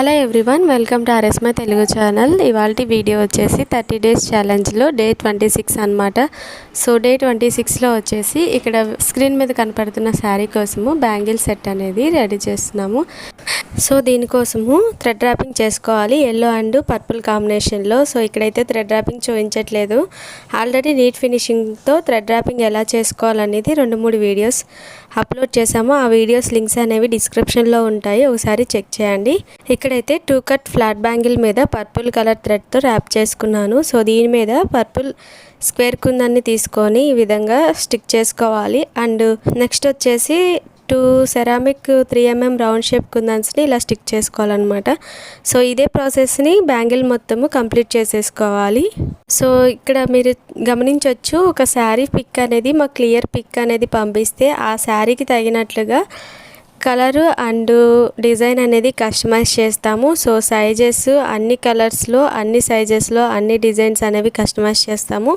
Hello everyone, welcome to RS my Telugu channel. ఇవాల్టి video వచ్చేసి 30 days ఛాలెంజ్లో day 26 అనమాట. సో డే 26లో వచ్చేసి ఇక్కడ స్క్రీన్ మీద కనపడుతున్న శారీ కోసము బ్యాంగిల్ సెట్ అనేది రెడీ చేస్తున్నాము. సో దీనికోసము థ్రెడ్ ర్యాపింగ్ చేసుకోవాలి ఎల్లో అండ్ పర్పుల్ కాంబినేషన్లో. సో ఇక్కడైతే థ్రెడ్ ర్యాపింగ్ చూపించట్లేదు, ఆల్రెడీ నీట్ ఫినిషింగ్తో థ్రెడ్ ర్యాపింగ్ ఎలా చేసుకోవాలనేది 2-3 వీడియోస్ అప్లోడ్ చేసాము. ఆ వీడియోస్ లింక్స్ అనేవి డిస్క్రిప్షన్లో ఉంటాయి, ఒకసారి చెక్ చేయండి. ఇక్కడైతే 2 కట్ ఫ్లాట్ బ్యాంగిల్ మీద పర్పుల్ కలర్ థ్రెడ్తో ర్యాప్ చేసుకున్నాను. సో దీని మీద పర్పుల్ స్క్వేర్ కుందన్ని తీసుకొని ఈ విధంగా స్టిక్ చేసుకోవాలి. అండ్ నెక్స్ట్ వచ్చేసి 2 సెరామిక్ 3mm రౌండ్ షేప్ కుందన్స్ని ఇలా స్టిక్ చేసుకోవాలన్నమాట. సో ఇదే ప్రాసెస్ని బ్యాంగిల్ మొత్తము కంప్లీట్ చేసేసుకోవాలి. సో ఇక్కడ మీరు గమనించవచ్చు, ఒక శారీ పిక్ అనేది మాకు క్లియర్ పిక్ అనేది పంపిస్తే ఆ శారీకి తగినట్లుగా కలరు అండ్ డిజైన్ అనేది కస్టమైజ్ చేస్తాము. సో సైజెస్ అన్ని కలర్స్లో, అన్ని సైజెస్లో, అన్ని డిజైన్స్ అనేవి కస్టమైజ్ చేస్తాము.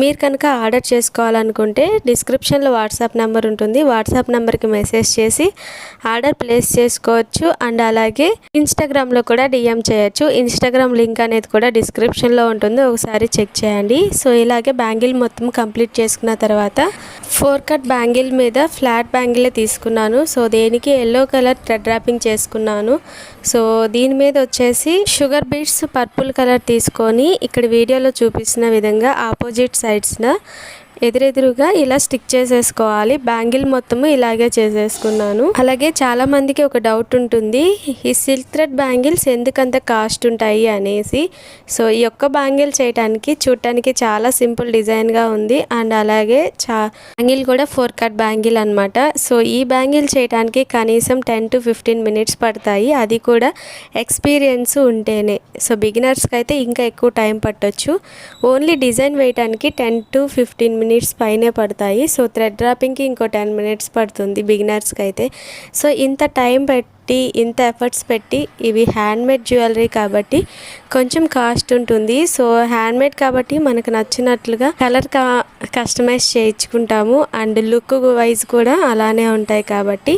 మీరు కనుక ఆర్డర్ చేసుకోవాలనుకుంటే డిస్క్రిప్షన్లో వాట్సాప్ నెంబర్ ఉంటుంది, వాట్సాప్ నెంబర్కి మెసేజ్ చేసి ఆర్డర్ ప్లేస్ చేసుకోవచ్చు. అండ్ అలాగే ఇన్స్టాగ్రామ్లో కూడా డిఎం చేయొచ్చు. ఇన్స్టాగ్రామ్ లింక్ అనేది కూడా డిస్క్రిప్షన్లో ఉంటుంది, ఒకసారి చెక్ చేయండి. సో ఇలాగే బ్యాంగిల్ మొత్తం కంప్లీట్ చేసుకున్న తర్వాత 4 కట్ బ్యాంగిల్ మీద ఫ్లాట్ బ్యాంగిలే తీసుకున్నాను. సో దేనికి ఎల్లో కలర్ థ్రెడ్ ర్యాపింగ్ చేసుకున్నాను. సో దీని మీద వచ్చేసి షుగర్ బీడ్స్ పర్పుల్ కలర్ తీసుకొని ఇక్కడ వీడియోలో చూపిస్తున్న విధంగా ఆపోజిట్ సైడ్స్న ఎదురెదురుగా ఇలా స్టిక్ చేసేసుకోవాలి. బ్యాంగిల్ మొత్తము ఇలాగే చేసేసుకున్నాను. అలాగే చాలా మందికి ఒక డౌట్ ఉంటుంది, ఈ సిల్క్ థ్రెడ్ బ్యాంగిల్స్ ఎందుకంత కాస్ట్ ఉంటాయి అనేసి. సో ఈ యొక్క బ్యాంగిల్ చేయడానికి చూడటానికి చాలా సింపుల్ డిజైన్గా ఉంది. అండ్ అలాగే బ్యాంగిల్ కూడా 4 కట్ బ్యాంగిల్ అనమాట. సో ఈ బ్యాంగిల్ చేయడానికి కనీసం 10 to 15 minutes పడతాయి, అది కూడా ఎక్స్పీరియన్స్ ఉంటేనే. సో బిగినర్స్కి అయితే ఇంకా ఎక్కువ టైం పట్టొచ్చు. ఓన్లీ డిజైన్ వేయడానికి 10 to 15 minutes పైనే పడతాయి. సో థ్రెడ్ డ్రాపింగ్కి ఇంకో 10 minutes పడుతుంది బిగినర్స్కి అయితే. సో ఇంత టైం పెట్టి, ఇంత ఎఫర్ట్స్ పెట్టి, ఇవి హ్యాండ్మేడ్ జ్యువెలరీ కాబట్టి కొంచెం కాస్ట్ ఉంటుంది. సో హ్యాండ్మేడ్ కాబట్టి మనకు నచ్చినట్లుగా కలర్ కస్టమైజ్ చేయించుకుంటాము. అండ్ లుక్ వైజ్ కూడా అలానే ఉంటాయి కాబట్టి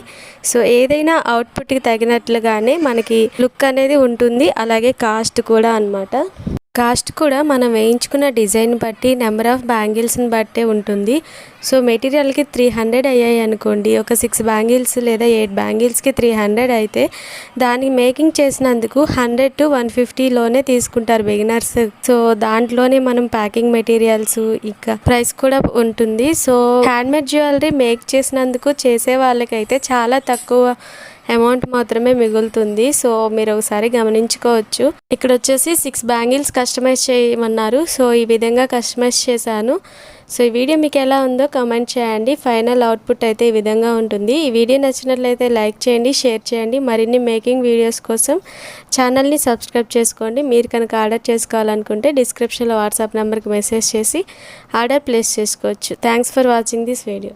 సో ఏదైనా అవుట్పుట్కి తగినట్లుగానే మనకి లుక్ అనేది ఉంటుంది, అలాగే కాస్ట్ కూడా అన్నమాట. కాస్ట్ కూడా మనం వేయించుకున్న డిజైన్ బట్టి, నెంబర్ ఆఫ్ బ్యాంగిల్స్ని బట్టే ఉంటుంది. సో మెటీరియల్కి 300 అయ్యాయి అనుకోండి, ఒక 6 బ్యాంగిల్స్ లేదా 8 బ్యాంగిల్స్కి 300 అయితే దాన్ని మేకింగ్ చేసినందుకు 100 to 150లోనే తీసుకుంటారు బిగినర్స్. సో దాంట్లోనే మనం ప్యాకింగ్ మెటీరియల్స్, ఇంకా ప్రైస్ కూడా ఉంటుంది. సో హ్యాండ్మేడ్ జ్యువెలరీ మేక్ చేసినందుకు చేసే వాళ్ళకైతే చాలా తక్కువ అమౌంట్ మాత్రమే మిగులుతుంది. సో మీరు ఒకసారి గమనించుకోవచ్చు. ఇక్కడ వచ్చేసి 6 బ్యాంగిల్స్ కస్టమైజ్ చేయమన్నారు. సో ఈ విధంగా కస్టమైజ్ చేశాను. సో ఈ వీడియో మీకు ఎలా ఉందో కామెంట్ చేయండి. ఫైనల్ అవుట్పుట్ అయితే ఈ విధంగా ఉంటుంది. ఈ వీడియో నచ్చినట్లయితే లైక్ చేయండి, షేర్ చేయండి. మరిన్ని మేకింగ్ వీడియోస్ కోసం ఛానల్ని సబ్స్క్రైబ్ చేసుకోండి. మీరు కనుక ఆర్డర్ చేసుకోవాలనుకుంటే డిస్క్రిప్షన్లో వాట్సాప్ నెంబర్కి మెసేజ్ చేసి ఆర్డర్ ప్లేస్ చేసుకోవచ్చు. Thanks for watching this video.